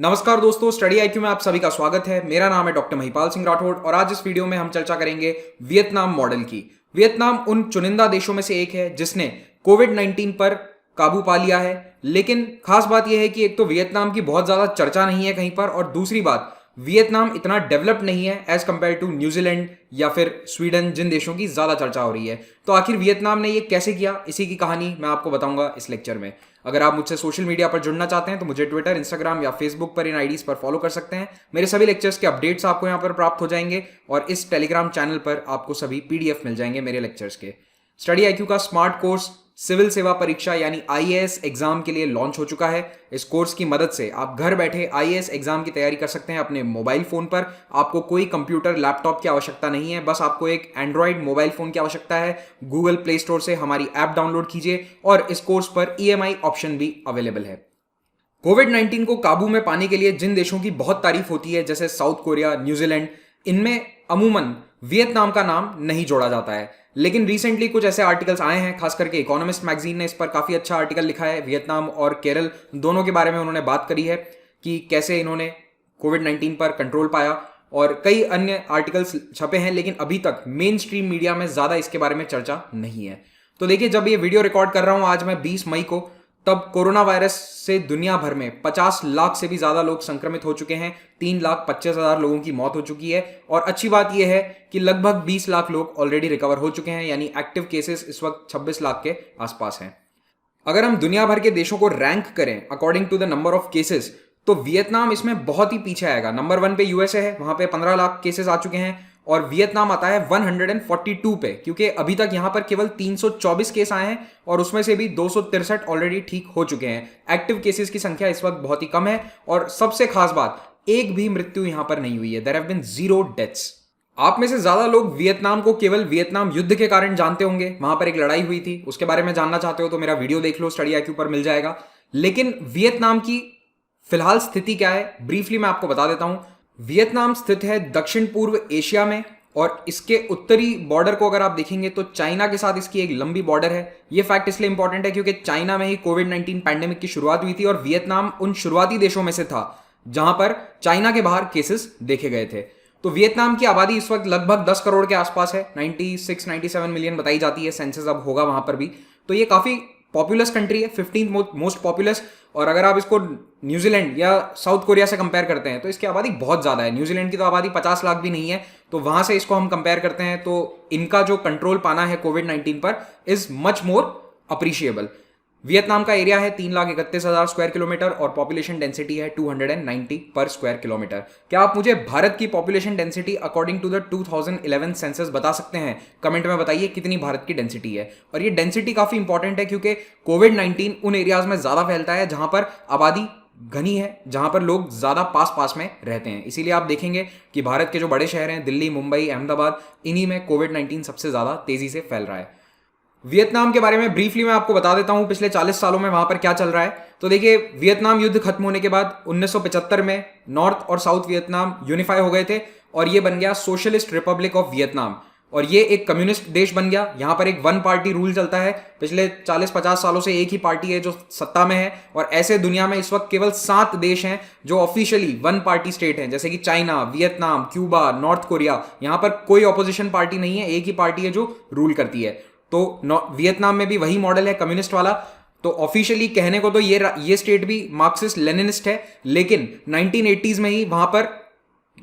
नमस्कार दोस्तों, study IQ में आप सभी का स्वागत है। मेरा नाम है डॉक्टर महिपाल सिंह राठौड़ और आज इस वीडियो में हम चर्चा करेंगे वियतनाम मॉडल की। वियतनाम उन चुनिंदा देशों में से एक है जिसने कोविड 19 पर काबू पा लिया है। लेकिन खास बात यह है कि एक तो वियतनाम की बहुत ज्यादा चर्चा नहीं है कहीं पर, और दूसरी बात वियतनाम इतना डेवलप नहीं है एज कंपेयर टू न्यूजीलैंड या फिर स्वीडन, जिन देशों की ज्यादा चर्चा हो रही है। तो आखिर वियतनाम ने ये कैसे किया, इसी की कहानी मैं आपको बताऊंगा इस लेक्चर में। अगर आप मुझसे सोशल मीडिया पर जुड़ना चाहते हैं तो मुझे ट्विटर, इंस्टाग्राम या फेसबुक पर इन आईडीज पर फॉलो कर सकते हैं। मेरे सभी लेक्चर्स के अपडेट्स आपको यहाँ पर प्राप्त हो जाएंगे और इस टेलीग्राम चैनल पर आपको सभी पीडीएफ मिल जाएंगे मेरे लेक्चर्स के। स्टडी आईक्यू का स्मार्ट कोर्स सिविल सेवा परीक्षा यानी आईएएस एग्जाम के लिए लॉन्च हो चुका है। इस कोर्स की मदद से आप घर बैठे आईएएस एग्जाम की तैयारी कर सकते हैं अपने मोबाइल फोन पर। आपको कोई कंप्यूटर, लैपटॉप की आवश्यकता नहीं है, बस आपको एक एंड्रॉइड मोबाइल फोन की आवश्यकता है। गूगल प्ले स्टोर से हमारी ऐप डाउनलोड कीजिए और इस कोर्स पर ईएमआई ऑप्शन भी अवेलेबल है। कोविड 19 को काबू में पाने के लिए जिन देशों की बहुत तारीफ होती है, जैसे साउथ कोरिया, न्यूजीलैंड, इनमें अमूमन वियतनाम का नाम नहीं जोड़ा जाता है। लेकिन रिसेंटली कुछ ऐसे आर्टिकल्स आए हैं, खास करके इकोनॉमिस्ट मैगजीन ने इस पर काफी अच्छा आर्टिकल लिखा है। वियतनाम और केरल दोनों के बारे में उन्होंने बात करी है कि कैसे इन्होंने कोविड 19 पर कंट्रोल पाया, और कई अन्य आर्टिकल्स छपे हैं, लेकिन अभी तक मेन स्ट्रीम मीडिया में ज्यादा इसके बारे में चर्चा नहीं है। तो देखिए, जब ये वीडियो रिकॉर्ड कर रहा हूं आज मैं 20 मई को, तब कोरोना वायरस से दुनिया भर में 50 लाख से भी ज्यादा लोग संक्रमित हो चुके हैं। 3,25,000 लोगों की मौत हो चुकी है, और अच्छी बात यह है कि लगभग 20 लाख लोग ऑलरेडी रिकवर हो चुके हैं, यानी एक्टिव केसेस इस वक्त 26 लाख के आसपास हैं। अगर हम दुनिया भर के देशों को रैंक करें according to the number of cases, तो वियतनाम इसमें बहुत ही पीछे आएगा। नंबर 1 पे यूएसए है, वहां पे 15 लाख केसेस आ चुके हैं, और वियतनाम आता है 142 पे, क्योंकि अभी तक यहां पर केवल 324 केस आए हैं और उसमें से भी 263 ऑलरेडी ठीक हो चुके हैं। एक्टिव केसेस की संख्या इस वक्त बहुत ही कम है, और सबसे खास बात, एक भी मृत्यु यहां पर नहीं हुई है। There have been 0 deaths. आप में से ज्यादा लोग वियतनाम को केवल वियतनाम युद्ध के कारण जानते होंगे। वहां पर एक लड़ाई हुई थी, उसके बारे में जानना चाहते हो तो मेरा वीडियो देख लो, स्टडी आईक्यू पर मिल जाएगा। लेकिन वियतनाम की फिलहाल स्थिति क्या है, ब्रीफली मैं आपको बता देता हूं। वियतनाम स्थित है दक्षिण पूर्व एशिया में, और इसके उत्तरी बॉर्डर को अगर आप देखेंगे तो चाइना के साथ इसकी एक लंबी बॉर्डर है। यह फैक्ट इसलिए इंपॉर्टेंट है क्योंकि चाइना में ही कोविड 19 पैंडेमिक की शुरुआत हुई थी, और वियतनाम उन शुरुआती देशों में से था जहां पर चाइना के बाहर केसेस देखे गए थे। तो वियतनाम की आबादी इस वक्त लगभग 10 करोड़ के आसपास है। 96-97 मिलियन बताई जाती है, सेंसस अब होगा वहां पर भी। तो ये काफी पॉपुलस कंट्री है, 15th मोस्ट पॉपुलस। और अगर आप इसको न्यूजीलैंड या साउथ कोरिया से कंपेयर करते हैं तो इसकी आबादी बहुत ज्यादा है। न्यूजीलैंड की तो आबादी 50 लाख भी नहीं है, तो वहां से इसको हम कंपेयर करते हैं तो इनका जो कंट्रोल पाना है कोविड 19 पर is much more appreciable. Vietnam का एरिया है 3,31,000 स्क्वायर किलोमीटर और पॉपुलेशन डेंसिटी है 290 पर स्क्वायर किलोमीटर। क्या आप मुझे भारत की population density according to the 2011 census बता सकते हैं? कमेंट में बताइए कितनी भारत की डेंसिटी है। और ये डेंसिटी काफी इंपॉर्टेंट है क्योंकि कोविड 19 उन एरियाज में ज्यादा फैलता है जहां पर आबादी घनी है, जहां पर लोग ज्यादा पास पास में रहते हैं। इसीलिए आप देखेंगे कि भारत के जो बड़े शहर हैं, दिल्ली, मुंबई, अहमदाबाद, इन्हीं में कोविड 19 सबसे ज्यादा तेजी से फैल रहा है। वियतनाम के बारे में ब्रीफली मैं आपको बता देता हूं पिछले 40 सालों में वहां पर क्या चल रहा है। तो देखिए, वियतनाम युद्ध खत्म होने के बाद 1975 में नॉर्थ और साउथ वियतनाम यूनिफाई हो गए थे और ये बन गया सोशलिस्ट रिपब्लिक ऑफ वियतनाम, और ये एक कम्युनिस्ट देश बन गया। यहां पर एक वन पार्टी रूल चलता है। पिछले 40-50 सालों से एक ही पार्टी है जो सत्ता में है, और ऐसे दुनिया में इस वक्त केवल 7 देश हैं जो ऑफिशियली वन पार्टी स्टेट हैं, जैसे कि China, Vietnam, Cuba, north Korea. यहां पर कोई ऑपोजिशन पार्टी नहीं है, एक ही पार्टी है जो रूल करती है। तो वियतनाम में भी वही मॉडल है, कम्युनिस्ट वाला। तो ऑफिशियली कहने को तो ये स्टेट भी मार्क्सिस्ट लेनिनिस्ट है, लेकिन 1980s में ही वहां पर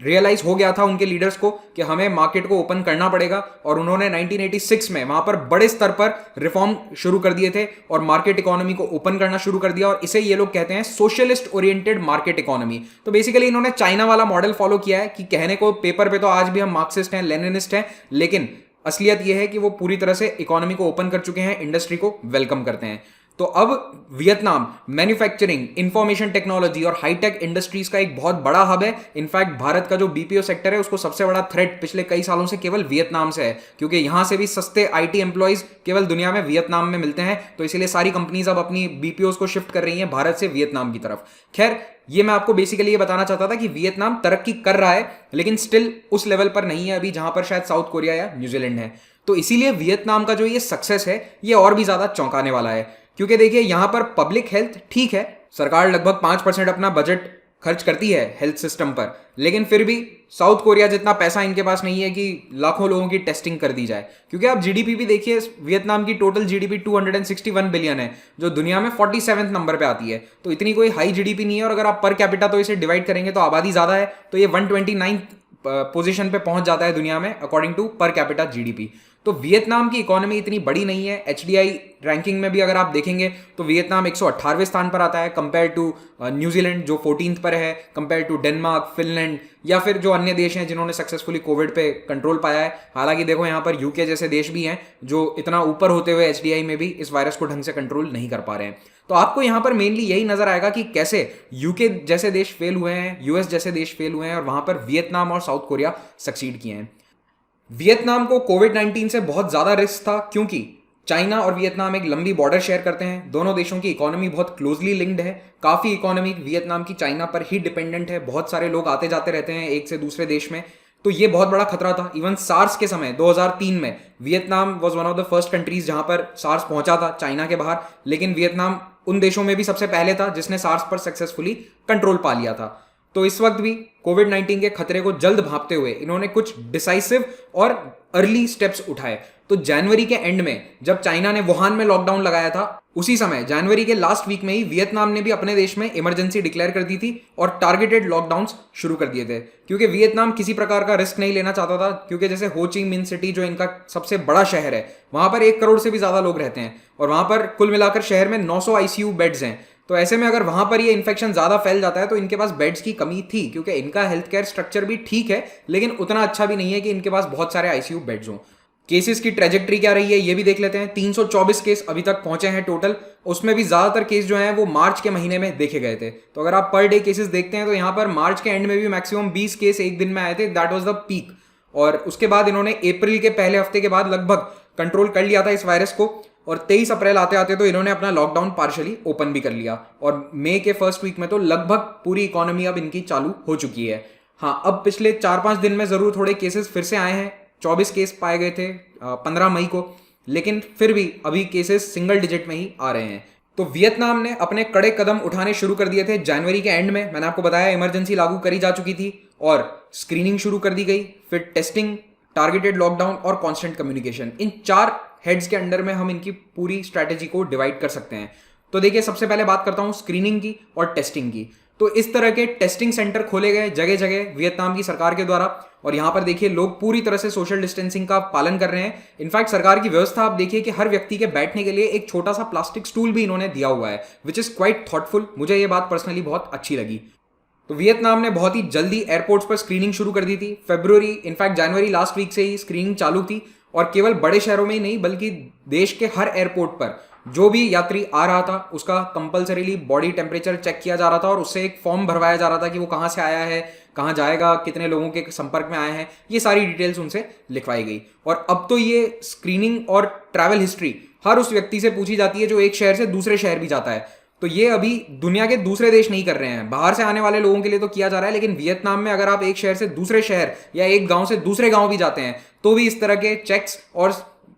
रियलाइज हो गया था उनके लीडर्स को कि हमें मार्केट को ओपन करना पड़ेगा, और उन्होंने 1986 में वहां पर बड़े स्तर पर रिफॉर्म शुरू कर दिए थे और मार्केट इकोनॉमी को ओपन करना शुरू कर दिया, और इसे ये लोग कहते हैं सोशलिस्ट ओरिएंटेड मार्केट इकोनॉमी। तो बेसिकली इन्होंने चाइना वाला मॉडल फॉलो किया है कि कहने को पेपर पे तो आज भी हम मार्क्सिस्ट हैं, लेनिनिस्ट हैं, लेकिन असलियत यह है कि वो पूरी तरह से इकोनॉमी को ओपन कर चुके हैं, इंडस्ट्री को वेलकम करते हैं। तो अब वियतनाम मैन्युफैक्चरिंग, इंफॉर्मेशन टेक्नोलॉजी और हाईटेक इंडस्ट्रीज का एक बहुत बड़ा हब है। इनफैक्ट भारत का जो बीपीओ सेक्टर है उसको सबसे बड़ा थ्रेट पिछले कई सालों से केवल वियतनाम से है, क्योंकि यहां से भी सस्ते आईटी एम्प्लॉयज केवल दुनिया में वियतनाम में मिलते हैं। तो इसीलिए सारी कंपनीज अब अपनी बीपीओ को शिफ्ट कर रही हैं भारत से वियतनाम की तरफ। खैर, ये मैं आपको बेसिकली ये बताना चाहता था कि वियतनाम तरक्की कर रहा है, लेकिन स्टिल उस लेवल पर नहीं है अभी जहां पर शायद साउथ कोरिया या न्यूजीलैंड है। तो इसीलिए वियतनाम का जो ये सक्सेस है ये और भी ज्यादा चौंकाने वाला है, क्योंकि देखिए यहां पर पब्लिक हेल्थ ठीक है, सरकार लगभग 5% अपना बजट खर्च करती है हेल्थ सिस्टम पर, लेकिन फिर भी साउथ कोरिया जितना पैसा इनके पास नहीं है कि लाखों लोगों की टेस्टिंग कर दी जाए। क्योंकि आप जीडीपी भी देखिए, वियतनाम की टोटल जीडीपी 261 बिलियन है, जो दुनिया में 47वें नंबर पे आती है। तो इतनी कोई हाई जीडीपी नहीं है, और अगर आप पर कैपिटा तो इसे डिवाइड करेंगे तो आबादी ज़्यादा है, तो ये 129 पोजीशन पे पहुंच जाता है दुनिया में according to per capita GDP. तो वियतनाम की इकोनॉमी इतनी बड़ी नहीं है। एचडीआई रैंकिंग में भी अगर आप देखेंगे तो वियतनाम 118वें स्थान पर आता है, कंपेयर टू न्यूजीलैंड जो 14th पर है, कंपेयर टू डेनमार्क, फिनलैंड या फिर जो अन्य देश हैं जिन्होंने सक्सेसफुली कोविड पे कंट्रोल पाया है। हालांकि देखो यहाँ पर यूके जैसे देश भी हैं जो इतना ऊपर होते हुए एचडीआई में भी इस वायरस को ढंग से कंट्रोल नहीं कर पा रहे हैं। तो आपको यहाँ पर मेनली यही नजर आएगा कि कैसे यूके जैसे देश फेल हुए हैं, यूएस जैसे देश फेल हुए हैं, और वहां पर वियतनाम और साउथ कोरिया सक्सीड किए हैं। वियतनाम को कोविड 19 से बहुत ज़्यादा रिस्क था, क्योंकि चाइना और वियतनाम एक लंबी बॉर्डर शेयर करते हैं। दोनों देशों की इकोनॉमी बहुत क्लोजली लिंक्ड है। काफ़ी इकोनॉमी वियतनाम की चाइना पर ही डिपेंडेंट है। बहुत सारे लोग आते जाते रहते हैं एक से दूसरे देश में। तो ये बहुत बड़ा खतरा था। इवन सार्स के समय 2003 में Vietnam was one of the first countries जहां पर सार्स पहुंचा था चाइना के बाहर, लेकिन वियतनाम उन देशों में भी सबसे पहले था जिसने सार्स पर सक्सेसफुली कंट्रोल पा लिया था। तो इस वक्त भी कोविड 19 के खतरे को जल्द भांपते हुए इन्होंने कुछ डिसाइसिव और अर्ली स्टेप्स उठाए। तो जनवरी के एंड में जब चाइना ने वुहान में लॉकडाउन लगाया था, उसी समय जनवरी के लास्ट वीक में ही वियतनाम ने भी अपने देश में इमरजेंसी डिक्लेयर कर दी थी और टारगेटेड लॉकडाउन्स शुरू कर दिए थे। क्योंकि वियतनाम किसी प्रकार का रिस्क नहीं लेना चाहता था, क्योंकि जैसे हो ची मिन सिटी जो इनका सबसे बड़ा शहर है, वहां पर 1 करोड़ से भी ज्यादा लोग रहते हैं, और वहां पर कुल मिलाकर शहर में 900 आईसीयू बेड्स हैं। तो ऐसे में अगर वहां पर ये इन्फेक्शन ज्यादा फैल जाता है तो इनके पास बेड्स की कमी थी, क्योंकि इनका हेल्थ केयर स्ट्रक्चर भी ठीक है लेकिन उतना अच्छा भी नहीं है कि इनके पास बहुत सारे आईसीयू बेड्स हों। केसेस की ट्रेजेक्ट्री क्या रही है ये भी देख लेते हैं। 324 केस अभी तक पहुंचे हैं टोटल। उसमें भी ज्यादातर केस जो हैं वो मार्च के महीने में देखे गए थे। तो अगर आप पर डे केसेस देखते हैं तो यहाँ पर मार्च के एंड में भी मैक्सिमम 20 केस एक दिन में आए थे। That was the peak. और उसके बाद इन्होंने अप्रैल के पहले हफ्ते के बाद लगभग कंट्रोल कर लिया था इस वायरस को, और 23 अप्रैल आते आते तो इन्होंने अपना लॉकडाउन पार्शली ओपन भी कर लिया, और मई के फर्स्ट वीक में तो लगभग पूरी इकोनॉमी अब इनकी चालू हो चुकी है। हाँ, अब पिछले 4-5 दिन में जरूर थोड़े केसेस फिर से आए हैं। 24 केस पाए गए थे 15 मई को, लेकिन फिर भी अभी केसेस सिंगल डिजिट में ही आ रहे हैं। तो वियतनाम ने अपने कड़े कदम उठाने शुरू कर दिए थे जनवरी के एंड में। मैंने आपको बताया इमरजेंसी लागू करी जा चुकी थी और स्क्रीनिंग शुरू कर दी गई, फिर टेस्टिंग, टारगेटेड लॉकडाउन और कांस्टेंट कम्युनिकेशन। इन 4 हेड्स के अंडर में हम इनकी पूरी स्ट्रैटेजी को डिवाइड कर सकते हैं। तो देखिए, सबसे पहले बात करता हूं स्क्रीनिंग की और टेस्टिंग की। तो इस तरह के टेस्टिंग सेंटर खोले गए जगह जगह वियतनाम की सरकार के द्वारा, और यहां पर देखिए लोग पूरी तरह से सोशल डिस्टेंसिंग का पालन कर रहे हैं। इनफैक्ट सरकार की व्यवस्था आप देखिए कि हर व्यक्ति के बैठने के लिए एक छोटा सा प्लास्टिक स्टूल भी इन्होंने दिया हुआ है, विच इज क्वाइट थॉटफुल। मुझे ये बात पर्सनली बहुत अच्छी लगी। तो वियतनाम ने बहुत ही जल्दी एयरपोर्ट्स पर स्क्रीनिंग शुरू कर दी थी। फरवरी, इनफैक्ट जनवरी लास्ट वीक से ही स्क्रीनिंग चालू थी, और केवल बड़े शहरों में ही नहीं बल्कि देश के हर एयरपोर्ट पर जो भी यात्री आ रहा था उसका कंपलसरीली बॉडी टेम्परेचर चेक किया जा रहा था, और उससे एक फॉर्म भरवाया जा रहा था कि वो कहाँ से आया है, कहाँ जाएगा, कितने लोगों के संपर्क में आए हैं, ये सारी डिटेल्स उनसे लिखवाई गई। और अब तो ये स्क्रीनिंग और ट्रैवल हिस्ट्री हर उस व्यक्ति से पूछी जाती है जो एक शहर से दूसरे शहर भी जाता है। तो ये अभी दुनिया के दूसरे देश नहीं कर रहे हैं, बाहर से आने वाले लोगों के लिए तो किया जा रहा है, लेकिन वियतनाम में अगर आप एक शहर से दूसरे शहर या एक गांव से दूसरे गांव भी जाते हैं तो भी इस तरह के चेक्स और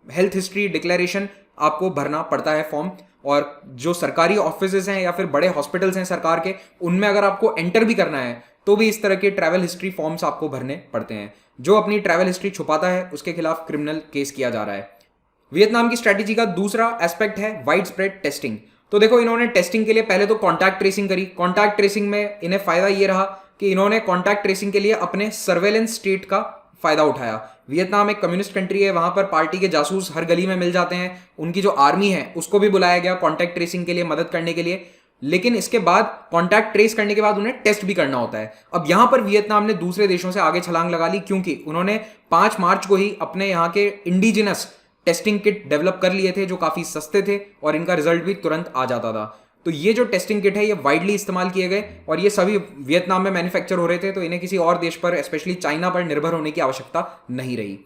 हेल्थ हिस्ट्री डिक्लेरेशन आपको भरना पड़ता है फॉर्म। और जो सरकारी ऑफिसेज हैं या फिर बड़े हॉस्पिटल्स हैं सरकार के, उनमें अगर आपको एंटर भी करना है तो भी इस तरह के ट्रैवल हिस्ट्री फॉर्म्स आपको भरने पड़ते हैं। जो अपनी ट्रैवल हिस्ट्री छुपाता है उसके खिलाफ क्रिमिनल केस किया जा रहा है। वियतनाम की स्ट्रैटेजी का दूसरा एस्पेक्ट है वाइड स्प्रेड टेस्टिंग। तो देखो, इन्होंने टेस्टिंग के लिए पहले तो कॉन्टैक्ट ट्रेसिंग करी। कॉन्टैक्ट ट्रेसिंग में इन्हें फायदा ये रहा कि इन्होंने कॉन्टैक्ट ट्रेसिंग के लिए अपने सर्वेलेंस स्टेट का फायदा उठाया। वियतनाम एक कम्युनिस्ट कंट्री है, वहां पर पार्टी के जासूस हर गली में मिल जाते हैं। उनकी जो आर्मी है उसको भी बुलाया गया कॉन्टैक्ट ट्रेसिंग के लिए मदद करने के लिए, लेकिन इसके बाद कॉन्टैक्ट ट्रेस करने के बाद उन्हें टेस्ट भी करना होता है। अब यहां पर वियतनाम ने दूसरे देशों से आगे छलांग लगा ली, क्योंकि उन्होंने 5 मार्च को ही अपने यहाँ के इंडिजिनस टेस्टिंग किट डेवलप कर लिए थे जो काफी सस्ते थे और इनका रिजल्ट भी तुरंत आ जाता था। तो ये जो टेस्टिंग किट है ये वाइडली इस्तेमाल किए गए, और ये सभी वियतनाम में मैन्युफैक्चर हो रहे थे, तो इन्हें किसी और देश पर, स्पेशली चाइना पर निर्भर होने की आवश्यकता नहीं रही।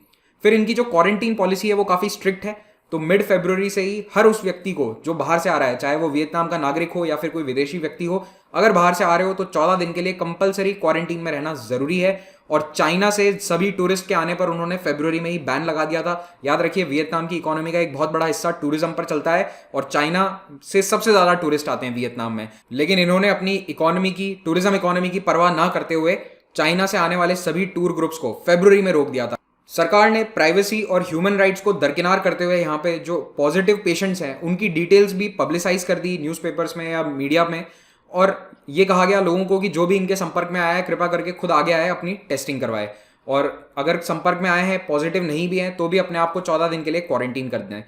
फिर इनकी जो क्वारंटीन पॉलिसी है वो काफी स्ट्रिक्ट है। तो मिड फरवरी से ही हर उस व्यक्ति को जो बाहर से आ रहा है, चाहे वो वियतनाम का नागरिक हो या फिर कोई विदेशी व्यक्ति हो, अगर बाहर से आ रहे हो तो 14 दिन के लिए कंपलसरी क्वारंटीन में रहना जरूरी है। और चाइना से सभी टूरिस्ट के आने पर उन्होंने फरवरी में ही बैन लगा दिया था। याद रखिए, वियतनाम की इकोनॉमी का एक बहुत बड़ा हिस्सा टूरिज्म पर चलता है और चाइना से सबसे ज्यादा टूरिस्ट आते हैं वियतनाम में। लेकिन इन्होंने अपनी इकोनॉमी की, टूरिज्म इकोनॉमी की परवाह ना करते हुए चाइना से आने वाले सभी टूर ग्रुप्स को फरवरी में रोक दिया था। सरकार ने प्राइवेसी और ह्यूमन राइट्स को दरकिनार करते हुए यहाँ पे जो पॉजिटिव पेशेंट्स हैं उनकी डिटेल्स भी पब्लिसाइज कर दी न्यूज़पेपर्स में या मीडिया में। और ये कहा गया लोगों को कि जो भी इनके संपर्क में आया है कृपया करके खुद आगे आए, अपनी टेस्टिंग करवाए, और अगर संपर्क में आए हैं, पॉजिटिव नहीं भी हैं, तो भी अपने आप को 14 दिन के लिए क्वारंटीन कर दें।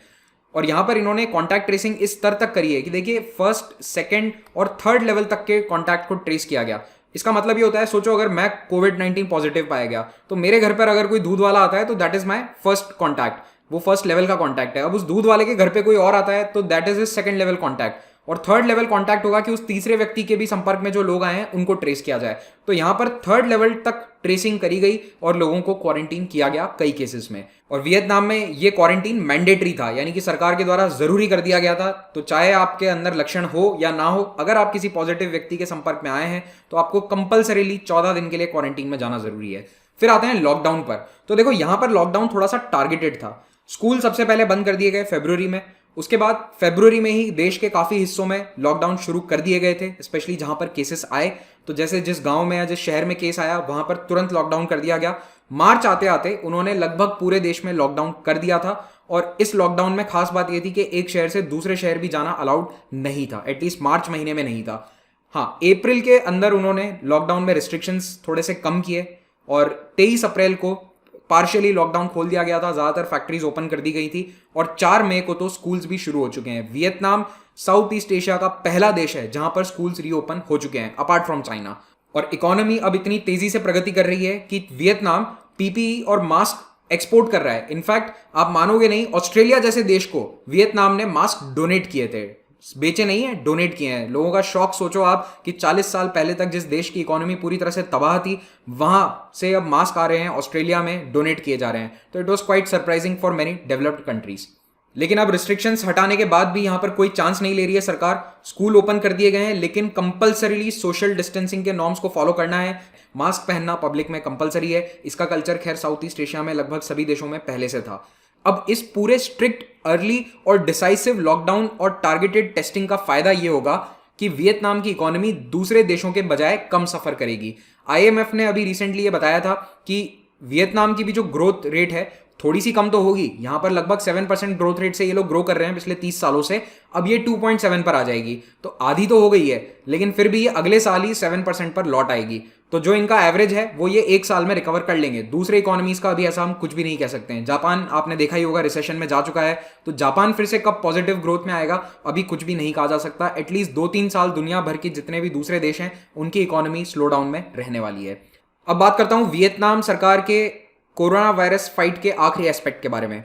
और यहाँ पर इन्होंने कॉन्टैक्ट ट्रेसिंग इस स्तर तक करी है कि देखिए फर्स्ट, सेकेंड और थर्ड लेवल तक के कॉन्टैक्ट को ट्रेस किया गया। इसका मतलब ये होता है, सोचो अगर मैं कोविड-19 पॉजिटिव पाया गया तो मेरे घर पर अगर कोई दूध वाला आता है तो that is my first contact, वो फर्स्ट लेवल का कॉन्टैक्ट है। अब उस दूध वाले के घर पे कोई और आता है तो that is his second level contact, और थर्ड लेवल कॉन्टैक्ट होगा कि उस तीसरे व्यक्ति के भी संपर्क में जो लोग आए हैं उनको ट्रेस किया जाए। तो यहां पर थर्ड लेवल तक ट्रेसिंग करी गई और लोगों को क्वारंटीन किया गया कई केसेस में। और वियतनाम में ये क्वारंटीन मैंडेटरी था, यानी कि सरकार के द्वारा जरूरी कर दिया गया था। तो चाहे आपके अंदर लक्षण हो या ना हो, अगर आप किसी पॉजिटिव व्यक्ति के संपर्क में आए हैं तो आपको कंपल्सरीली 14 दिन के लिए क्वारंटीन में जाना जरूरी है। फिर आते हैं लॉकडाउन पर। तो देखो यहां पर लॉकडाउन थोड़ा सा टारगेटेड था। स्कूल सबसे पहले बंद कर दिए गए फरवरी में, उसके बाद फरवरी में ही देश के काफी हिस्सों में लॉकडाउन शुरू कर दिए गए थे, स्पेशली जहां पर केसेस आए। तो जैसे जिस गांव में या जिस शहर में केस आया वहां पर तुरंत लॉकडाउन कर दिया गया। मार्च आते आते उन्होंने लगभग पूरे देश में लॉकडाउन कर दिया था। और इस लॉकडाउन में खास बात यह थी कि एक शहर से दूसरे शहर भी जाना अलाउड नहीं था, एटलीस्ट मार्च महीने में नहीं था। हाँ, अप्रैल के अंदर उन्होंने लॉकडाउन में रिस्ट्रिक्शंस थोड़े से कम किए और 23 अप्रैल को पार्शियली लॉकडाउन खोल दिया गया था, ज्यादातर फैक्ट्रीज ओपन कर दी गई थी और 4 मई को तो स्कूल्स भी शुरू हो चुके हैं। वियतनाम साउथ ईस्ट एशिया का पहला देश है जहां पर स्कूल्स रीओपन हो चुके हैं अपार्ट फ्रॉम चाइना। और इकोनॉमी अब इतनी तेजी से प्रगति कर रही है कि वियतनाम पीपीई और मास्क एक्सपोर्ट कर रहा है। इनफैक्ट आप मानोगे नहीं, ऑस्ट्रेलिया जैसे देश को वियतनाम ने मास्क डोनेट किए थे, बेचे नहीं है, डोनेट किए हैं। लोगों का शौक सोचो आप कि 40 साल पहले तक जिस देश की इकोनॉमी पूरी तरह से तबाह थी वहां से अब मास्क आ रहे हैं, ऑस्ट्रेलिया में डोनेट किए जा रहे हैं। तो it was quite surprising for many developed countries. लेकिन अब रिस्ट्रिक्शंस हटाने के बाद भी यहां पर कोई चांस नहीं ले रही है सरकार। स्कूल ओपन कर दिए गए हैं लेकिन कंपलसरीली सोशल डिस्टेंसिंग के नॉर्म्स को फॉलो करना है। मास्क पहनना पब्लिक में कंपलसरी है। इसका कल्चर खैर साउथ ईस्ट एशिया में लगभग सभी देशों में पहले से था। अब इस पूरे स्ट्रिक्ट, अर्ली और डिसाइसिव लॉकडाउन और टारगेटेड टेस्टिंग का फायदा यह होगा कि वियतनाम की इकोनॉमी दूसरे देशों के बजाय कम सफर करेगी। आईएमएफ ने अभी रिसेंटली ये बताया था कि वियतनाम की भी जो ग्रोथ रेट है थोड़ी सी कम तो होगी। यहां पर लगभग 7% ग्रोथ रेट से ये लोग ग्रो कर रहे हैं पिछले 30 सालों से, अब ये 2.7 पर आ जाएगी। तो आधी तो हो गई है, लेकिन फिर भी ये अगले साल ही 7% पर लौट आएगी। तो जो इनका एवरेज है वो ये 1 साल में रिकवर कर लेंगे। दूसरे इकोनॉमीज का अभी ऐसा हम कुछ भी नहीं कह सकते हैं। जापान आपने देखा ही होगा रिसेशन में जा चुका है, तो जापान फिर से कब पॉजिटिव ग्रोथ में आएगा अभी कुछ भी नहीं कहा जा सकता। एटलीस्ट 2-3 साल दुनिया भर के जितने भी दूसरे देश हैं उनकी इकोनॉमी स्लो डाउन में रहने वाली है। अब बात करता हूं वियतनाम सरकार के कोरोना वायरस फाइट के आखिरी एस्पेक्ट के बारे में।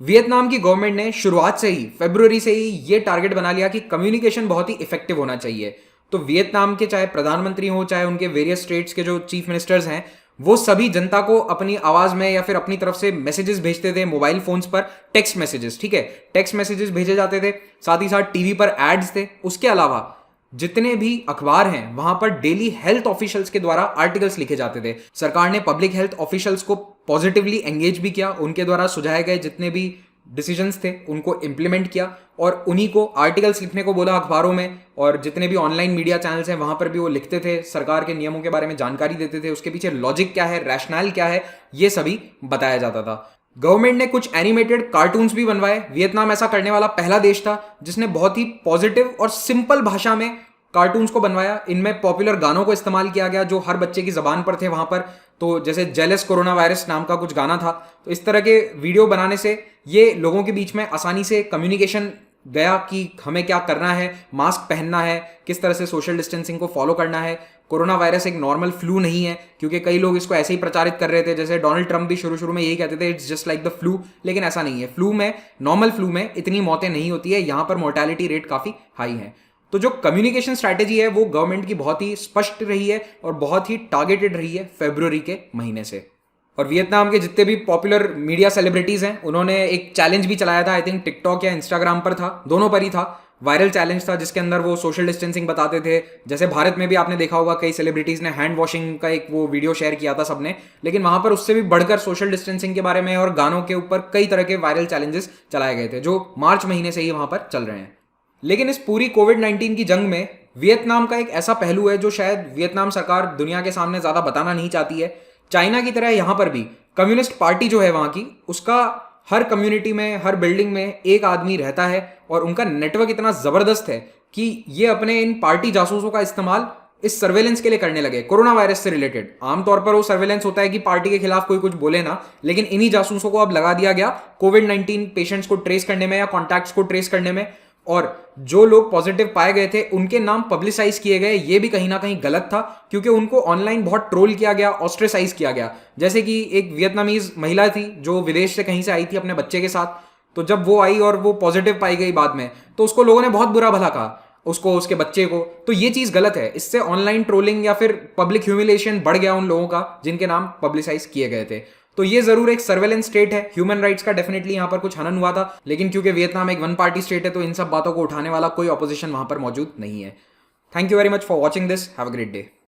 वियतनाम की गवर्नमेंट ने शुरुआत से ही, फरवरी से ही ये टारगेट बना लिया कि कम्युनिकेशन बहुत ही इफेक्टिव होना चाहिए। तो वियतनाम के चाहे प्रधानमंत्री हो, चाहे उनके वेरियस स्टेट्स के जो चीफ मिनिस्टर्स हैं, वो सभी जनता को अपनी आवाज में या फिर अपनी तरफ से मैसेजेस भेजते थे मोबाइल फोन्स पर, टेक्स्ट मैसेजेस, ठीक है, टेक्स्ट मैसेजेस भेजे जाते थे। साथ ही साथ टीवी पर एड्स थे। उसके अलावा जितने भी अखबार हैं वहां पर डेली हेल्थ ऑफिशियल्स के द्वारा आर्टिकल्स लिखे जाते थे। सरकार ने पब्लिक हेल्थ ऑफिशियल्स को पॉजिटिवली एंगेज भी किया, उनके द्वारा सुझाए गए जितने भी डिसीजंस थे उनको इंप्लीमेंट किया और उन्हीं को आर्टिकल्स लिखने को बोला अखबारों में। और जितने भी ऑनलाइन मीडिया चैनल्स हैं वहां पर भी वो लिखते थे, सरकार के नियमों के बारे में जानकारी देते थे, उसके पीछे लॉजिक क्या है, रैशनल क्या है, ये सभी बताया जाता था। गवर्नमेंट ने कुछ एनिमेटेड कार्टून्स भी बनवाए। वियतनाम ऐसा करने वाला पहला देश था जिसने बहुत ही पॉजिटिव और सिंपल भाषा में कार्टून्स को बनवाया। इनमें पॉपुलर गानों को इस्तेमाल किया गया जो हर बच्चे की जबान पर थे वहां पर। तो जैसे जेलस कोरोना वायरस नाम का कुछ गाना था, तो इस तरह के वीडियो बनाने से ये लोगों के बीच में आसानी से कम्युनिकेशन गया कि हमें क्या करना है, मास्क पहनना है, किस तरह से सोशल डिस्टेंसिंग को फॉलो करना है। कोरोना वायरस एक नॉर्मल फ्लू नहीं है, क्योंकि कई लोग इसको ऐसे ही प्रचारित कर रहे थे। जैसे डोनाल्ड ट्रंप भी शुरू में यही कहते थे it's just like the flu, लेकिन ऐसा नहीं है। फ्लू में, नॉर्मल फ्लू में इतनी मौतें नहीं होती है, यहां पर मोर्टेलिटी रेट काफी हाई है। तो जो कम्युनिकेशन स्ट्रैटेजी है वो गवर्नमेंट की बहुत ही स्पष्ट रही है और बहुत ही टारगेटेड रही है फरवरी के महीने से। और वियतनाम के जितने भी पॉपुलर मीडिया सेलिब्रिटीज हैं उन्होंने एक चैलेंज भी चलाया था, आई थिंक टिकटॉक या इंस्टाग्राम पर था, दोनों पर ही था। वायरल चैलेंज था जिसके अंदर वो सोशल डिस्टेंसिंग बताते थे। जैसे भारत में भी आपने देखा होगा कई सेलिब्रिटीज ने हैंड वॉशिंग का एक वो वीडियो शेयर किया था सबने, लेकिन वहां पर उससे भी बढ़कर सोशल डिस्टेंसिंग के बारे में और गानों के ऊपर कई तरह के वायरल चैलेंजेस चलाए गए थे जो मार्च महीने से ही वहां पर चल रहे हैं। लेकिन इस पूरी कोविड-19 की जंग में वियतनाम का एक ऐसा पहलू है जो शायद वियतनाम सरकार दुनिया के सामने ज्यादा बताना नहीं चाहती है। चाइना की तरह यहां पर भी कम्युनिस्ट पार्टी जो है वहां की, उसका हर कम्युनिटी में, हर बिल्डिंग में एक आदमी रहता है और उनका नेटवर्क इतना जबरदस्त है कि ये अपने इन पार्टी जासूसों का इस्तेमाल इस सर्वेलेंस के लिए करने लगे कोरोना वायरस से रिलेटेड। आमतौर पर वो सर्वेलेंस होता है कि पार्टी के खिलाफ कोई कुछ बोले ना, लेकिन इन्हीं जासूसों को अब लगा दिया गया कोविड-19 पेशेंट्स को ट्रेस करने में या कॉन्टैक्ट्स को ट्रेस करने में। और जो लोग पॉजिटिव पाए गए थे उनके नाम पब्लिसाइज किए गए, ये भी कहीं ना कहीं गलत था क्योंकि उनको ऑनलाइन बहुत ट्रोल किया गया, ऑस्ट्रेसाइज किया गया। जैसे कि एक वियतनामीज महिला थी जो विदेश से कहीं से आई थी अपने बच्चे के साथ, तो जब वो आई और वो पॉजिटिव पाई गई बाद में, तो उसको लोगों ने बहुत बुरा भला कहा, उसको, उसके बच्चे को। तो ये चीज गलत है। इससे ऑनलाइन ट्रोलिंग या फिर पब्लिक ह्यूमिलेशन बढ़ गया उन लोगों का जिनके नाम पब्लिसाइज किए गए थे। तो ये जरूर एक सर्वेलेंस स्टेट है, ह्यूमन राइट्स का डेफिनेटली यहां पर कुछ हनन हुआ था, लेकिन क्योंकि वियतनाम एक वन पार्टी स्टेट है तो इन सब बातों को उठाने वाला कोई ऑपोजिशन वहां पर मौजूद नहीं है। Thank you very much for watching this, have a great day.